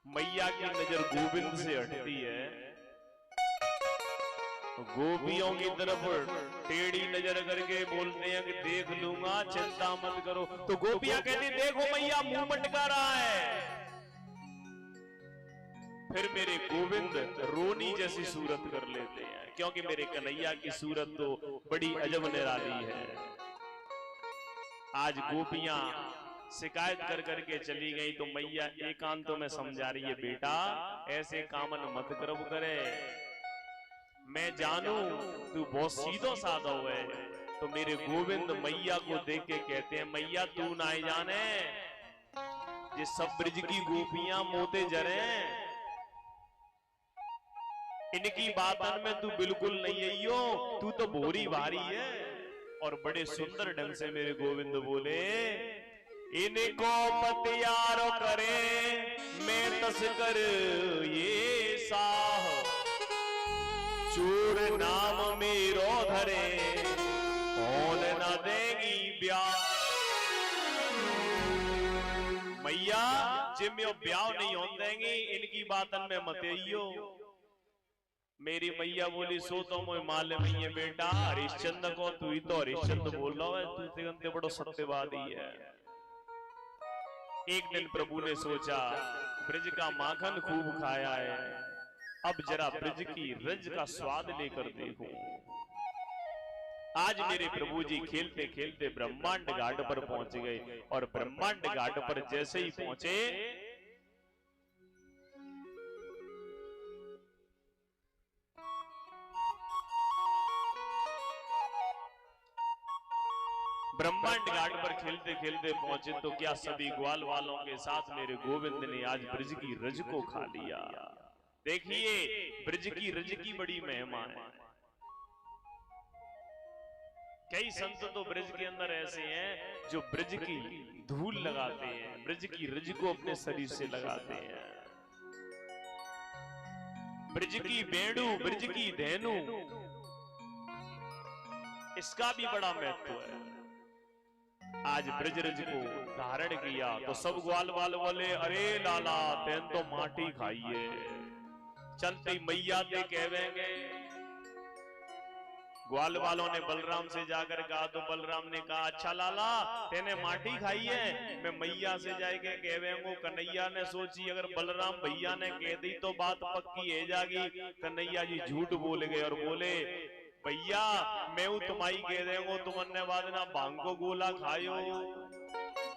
मैया की नजर गोविंद से हटती है, गोपियों की तरफ टेढ़ी नजर करके बोलते हैं कि देख लूंगा चिंता मत करो। तो गोपियां कहती देखो मैया मुंह मटका रहा है। फिर मेरे गोविंद रोनी जैसी सूरत कर लेते हैं, क्योंकि मेरे कन्हैया की सूरत तो बड़ी अजब निराली है। आज गोपियां शिकायत कर करके चली गई तो मैया एकांतों में समझा रही है, बेटा ऐसे कामन मत करब करे, मैं जानू तू बहुत सीधो साधा है। तो मेरे गोविंद मैया को देख के कहते हैं, मैया तू ना जाने ये सब ब्रज की गोपियां मोते जरे, इनकी बातन में तू बिल्कुल नहीं आइयो, तू तो भोरी भारी है। और बड़े सुंदर ढंग से मेरे गोविंद बोले, इनको पतियारो करे मैं तस्कर ये साह, चोर नाम मेरो धरे कौन न देगी ब्याह। मैया जिम्मे ब्याह नहीं होने देंगी, इनकी बातन में मत आइयो। मेरी मैया बोली सो तो मुझे मालूम नहीं है बेटा, हरिश्चंद्र को तू ही तो हरिश्चंद्र बोल रहा है, तू तेगंते बड़ो सत्यवादी है। एक दिन प्रभु ने सोचा ब्रज का माखन खूब खाया है, अब जरा ब्रज की रज का स्वाद लेकर देखूं। आज मेरे प्रभु जी खेलते खेलते ब्रह्मांड घाट पर पहुंच गए, और ब्रह्मांड घाट पर जैसे ही पहुंचे ब्रह्मांड घाट पर खेलते खेलते पहुंचे तो क्या सभी ग्वाल वालों के साथ मेरे गोविंद ने आज ब्रज की रज को खा लिया। देखिए ब्रज की रज की बड़ी महिमा है। कई संत तो ब्रज के अंदर ऐसे हैं जो ब्रज की धूल लगाते हैं, ब्रज की रज को अपने शरीर से लगाते हैं। ब्रज की बेड़ू, ब्रज की धेनु, इसका भी बड़ा महत्व है। आज ब्रजरज को धारण किया तो सब ग्वाल वाल बोले, अरे लाला तेन तो माटी खाइए। चलते मैया ते कहवेंगे, ग्वाल वालों ने बलराम से जाकर कहा तो बलराम ने कहा, अच्छा लाला तेने माटी खाई है, मैं मैया से जाके कहवेंगो। कन्हैया ने सोची अगर बलराम भैया ने कह दी तो बात पक्की है जागी। कन्हैया जी झूठ बोल गए और बोले, भैया मैं तुम्हारी कह देंगो तुमने बाद ना भांगो गोला खायो।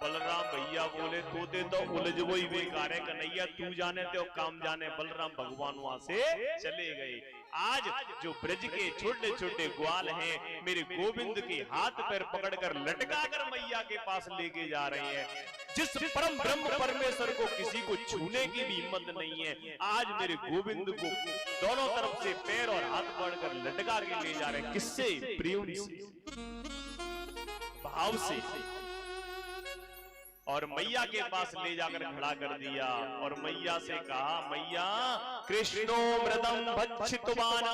बलराम भैया बोले तोते तो उलझबो ही बेकार है, कन्हैया तू जाने तो काम जाने। बलराम भगवान वहां से चले गए। आज जो ब्रज के छोटे छोटे ग्वाल हैं मेरे गोविंद के हाथ पैर पकड़कर लटका कर मैया के पास लेके जा रहे हैं। जिस परम ब्रह्म परमेश्वर को किसी को छूने की भी हिम्मत नहीं है, आज मेरे गोविंद को दोनों तरफ से पैर और हाथ पकड़कर लटका के ले जा रहे हैं। किससे? प्रेम से, भाव से। और मैया के पास ले जाकर खड़ा कर दिया और मैया से कहा, मैया कृष्णो मृदम भक्षितवान,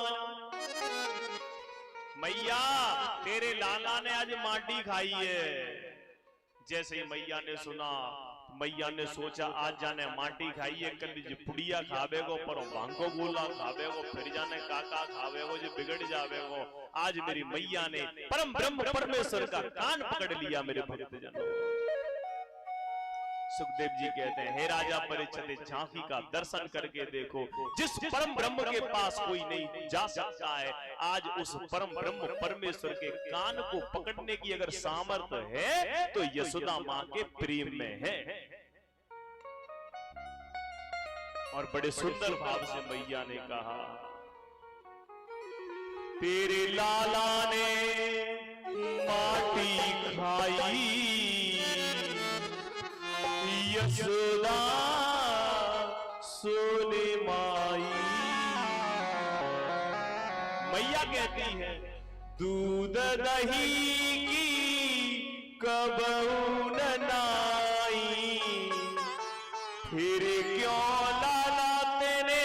मैया तेरे लाला ने आज माटी खाई है। जैसे ही मैया ने सुना, मैया ने सोचा आज जाने माटी खाई है, कल जी पुड़िया खावेगो, पर भांगो गोला खावेगो, फिर जाने काका खावेगो जो बिगड़ जावेगो। आज मेरी मैया ने परम ब्रह्म परमेश्वर का कान पकड़ लिया। मेरे भक्तजनों, सुखदेव जी कहते हैं, हे राजा परीक्षित झांकी का दर्शन करके देखो, जिस परम ब्रह्म के पास कोई नहीं जा सकता है, आज उस परम ब्रह्म परमेश्वर के कान को पकड़ने की अगर सामर्थ्य है तो यशोदा मां के प्रेम में है। और बड़े सुंदर भाव से मैया ने कहा, तेरे लाला ने माटी खाई, यशोदा सोने माई। मैया कहती है, दूध दही की कबहू न नाई, फिर क्यों लाला तेने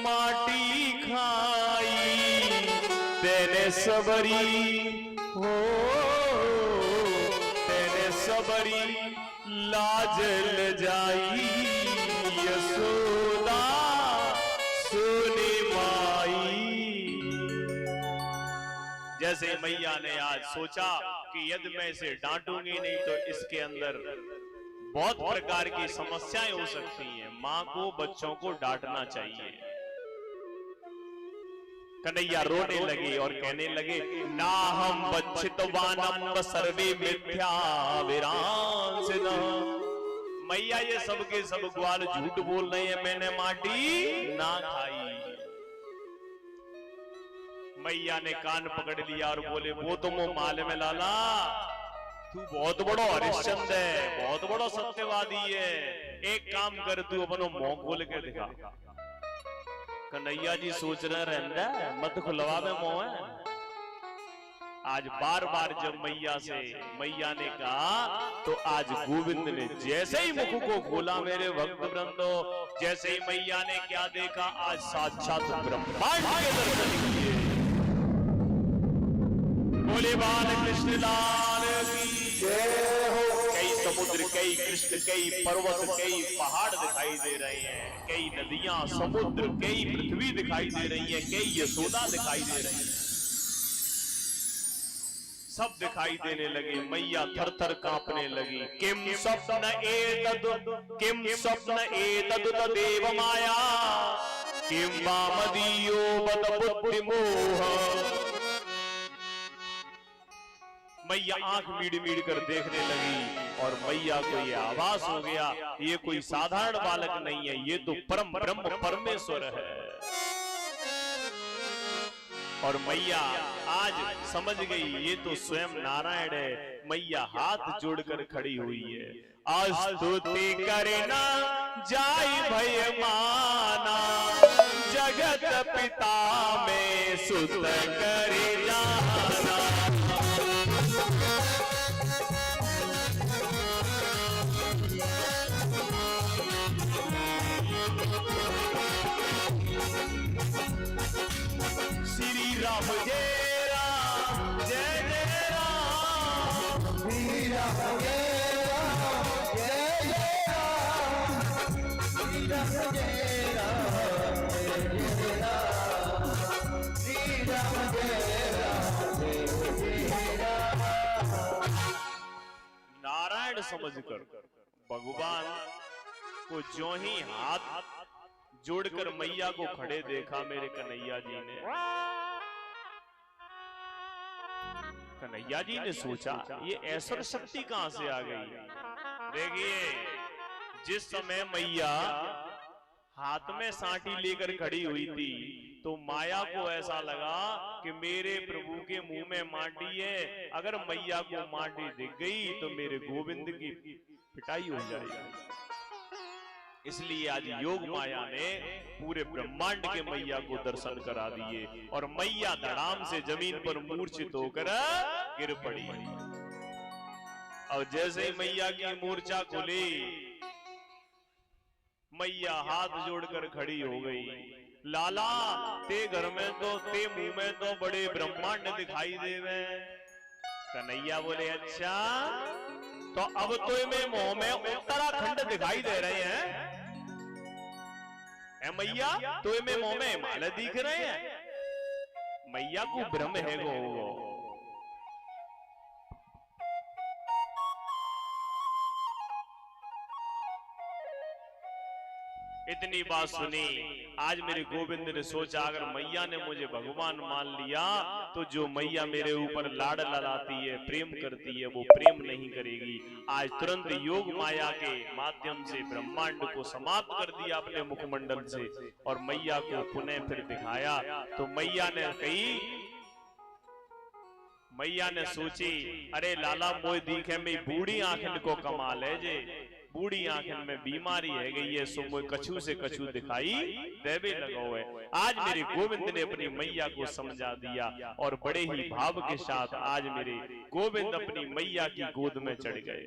माटी खाई। तेने सबरी हो, तेने सबरी लाजल जाई, जैसे मैया ने आज सोचा कि यदि मैं इसे डांटूंगी नहीं तो इसके अंदर बहुत प्रकार की समस्याएं हो सकती हैं, माँ को बच्चों को डांटना चाहिए। कन्हैया रोने लगे और कहने लगे, ना हम बच्चितवानम सर्वे मिथ्या विरांसिन। मैया ये सब के सब ग्वाल झूठ बोल रहे हैं, मैंने माटी ना खाई। मैया ने कान पकड़ लिया और बोले, वो तो मुंह माल में लाला, तू बहुत बड़ो हरिश्चंद्र है, बहुत बड़ो सत्यवादी है। एक काम कर, तू अपनो मुंह खोल के दिखा। कन्हैया जी सोच रहे रहना मत खुलवा में मोह है। आज बार बार जब मैया ने कहा तो आज गोविंद ने जैसे ही मुख को खोला मेरे भक्त वृंदो, जैसे ही मैया ने क्या देखा, आज साक्षात ब्रह्मांड के दर्शन किए। बोले बाल कृष्ण लाल की जय हो। कई समुद्र, कई कृष्ण, कई पर्वत, कई पहाड़ दिखाई दे रहे हैं, कई नदियां, समुद्र, कई पृथ्वी दिखाई दे रही है, कई यशोदा दिखाई दे रही है, सब दिखाई देने लगे। मैया थर थर कांपने लगी। किम स्वप्न एतद् तदेव माया, किम वामदीयो बद बुद्धि मोह। मैया आंख मीड़ मीड़ कर देखने लगी और मैया को ये आभास हो गया, ये कोई साधारण बालक नहीं है, ये तो परम ब्रह्म परमेश्वर है। और मैया आज समझ गई ये तो स्वयं नारायण है। मैया हाथ जोड़कर खड़ी हुई है। स्तुति करना जाय भय माना, जगत पिता में सुत करे जाना। श्री राम जय राम, जय जय राम। श्री राम जय राम, जय जय राम। श्री राम जय राम, जय जय राम। श्री राम जय राम, जय जय राम। नारायण समझकर भगवान को ज्यों ही हाथ जोड़कर मैया को खड़े देखा मेरे कन्हैया जी ने, कन्हैया जी ने सोचा ये ऐश्वर्य शक्ति कहां से आ गई। देखिए, जिस समय मैया हाथ में सांटी लेकर खड़ी हुई थी तो माया को ऐसा लगा कि मेरे प्रभु के मुंह में माटी है, अगर मैया को माटी दिख गई तो मेरे गोविंद की पिटाई हो जाएगी। इसलिए आज योग माया ने पूरे ब्रह्मांड के मैया को दर्शन करा दिए और मैया धड़ाम से जमीन पर मूर्छित होकर गिर पड़ी। और जैसे ही मैया की मूर्छा खुली, मैया हाथ जोड़कर खड़ी हो गई। लाला ते घर में तो ते मुंह में तो बड़े ब्रह्मांड दिखाई देवे। कन्हैया बोले, अच्छा तो अब तो में मुंह में उत्तराखंड दिखाई दे रहे हैं। मैया तो में मुंह में हिमालय दिख रहे हैं। मैया को भ्रम है गो। इतनी बात सुनी, आज मेरे गोविंद ने सोचा अगर मैया ने मुझे भगवान मान लिया तो जो मैया मेरे ऊपर लाड़ लड़ाती है, प्रेम करती है, वो प्रेम नहीं करेगी। आज तुरंत योग माया के माध्यम से ब्रह्मांड को समाप्त कर दिया अपने मुखमंडल से और मैया को पुनः फिर दिखाया। तो मैया ने कही, मैया ने सोची, अरे लाला मोय दिखे में बूढ़ी आंखन को कमाल है जे, बूढ़ी आंखन में बीमारी है गई है, सो मोय कछु से कछु दिखाई देवे लगो है। आज मेरे गोविंद ने अपनी मैया को समझा दिया और बड़े ही भाव के साथ आज मेरे गोविंद अपनी मैया की गोद में चढ़ गए।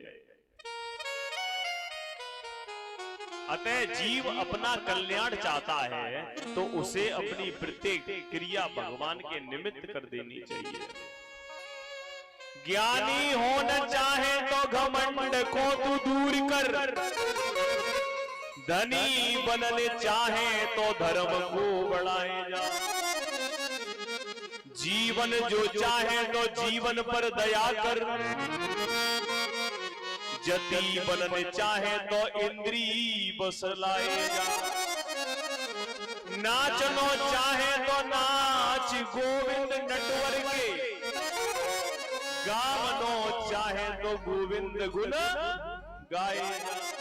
अतः जीव अपना कल्याण चाहता है तो उसे अपनी प्रत्येक क्रिया भगवान के निमित्त कर देनी चाहिए। ज्ञानी होना चाहे तो घमंड को तू दूर कर, धनी बनने चाहे तो धर्म को बढ़ाए जा। जीवन जो चाहे तो जीवन पर दया कर, जति बनने चाहे तो इंद्री बस लाएगा। नाचनो चाहे तो नाच गोविंद नटवर के, गावनो चाहे तो गोविंद गुण गाएगा।